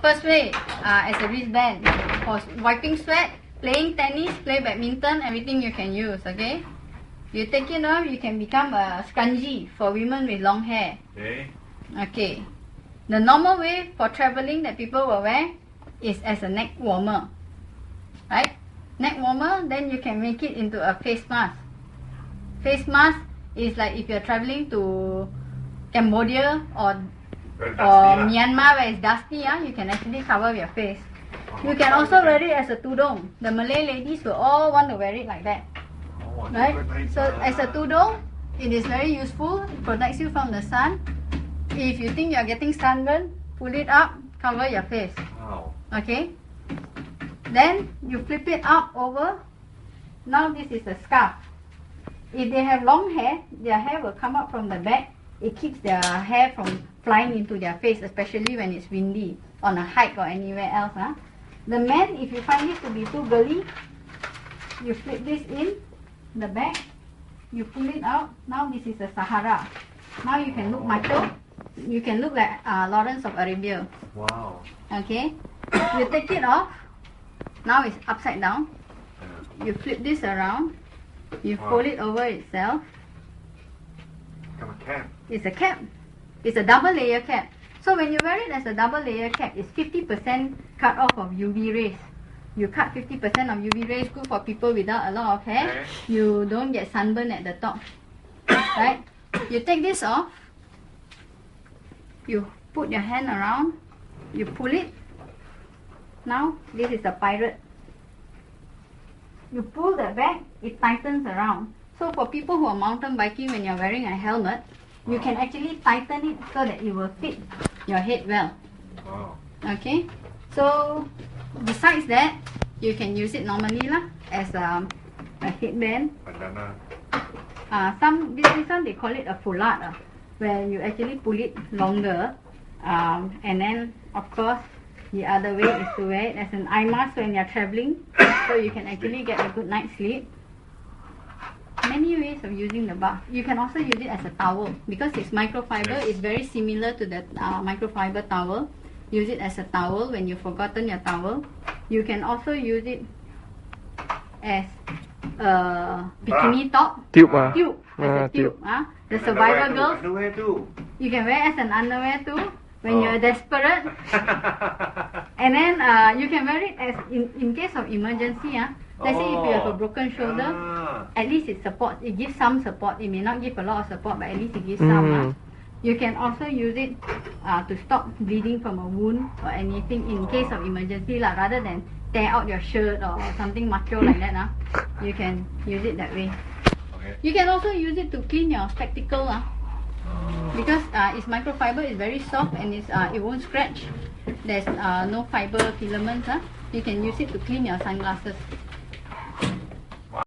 first way as a wristband for wiping sweat, playing tennis, play badminton, everything you can use. Okay, you take it off, you can become a scrunchie for women with long hair. Okay, the normal way for traveling that people will wear is as a neck warmer, right? Neck warmer, then you can make it into a face mask. Face mask is like if you're traveling to Cambodia or Myanmar where it's dusty, you can actually cover your face. You can also wear it as a tudung. The Malay ladies will all want to wear it like that, right? So as a tudung, it is very useful. It protects you from the sun. If you think you're getting sunburn, pull it up, cover your face. Okay? Then you flip it up over. Now this is a scarf. If they have long hair, their hair will come up from the back. It keeps their hair from flying into their face, especially when it's windy, on a hike or anywhere else. The men, if you find it to be too girly, you flip this in the back, you pull it out. Now this is a Sahara. Now you can look macho. You can look like Lawrence of Arabia. Wow. Okay, you take it off. Now it's upside down. You flip this around. You fold it over itself. Become a cap. It's a cap. It's a double layer cap. So when you wear it as a double layer cap, it's 50% cut off of UV rays. You cut 50% of UV rays, good for people without a lot of hair. You don't get sunburn at the top. Right? You take this off. You put your hand around. You pull it. Now, this is a pirate. You pull that back, it tightens around. So for people who are mountain biking, when you're wearing a helmet, you can actually tighten it so that it will fit your head well. Okay? So, besides that, you can use it normally as a headband. Bandana. This one they call it a foulard, where you actually pull it longer. And then, of course, the other way is to wear it as an eye mask when you're traveling, so you can actually get a good night's sleep. Many ways of using the bath. You can also use it as a towel because it's microfiber. It's very similar to the microfiber towel. Use it as a towel when you've forgotten your towel. You can also use it as a bikini top. Tube. Tube. As a tube. The survivor girls. Underwear too. You can wear as an underwear too when you're desperate. And then you can wear it as in case of emergency. Let's say if you have a broken shoulder, at least it supports. It gives some support. It may not give a lot of support, but at least it gives some. You can also use it to stop bleeding from a wound or anything in case of emergency rather than tear out your shirt or something macho like that. You can use it that way. You can also use it to clean your spectacle because it's microfiber. It's very soft and it won't scratch. There's no fiber filaments. You can use it to clean your sunglasses.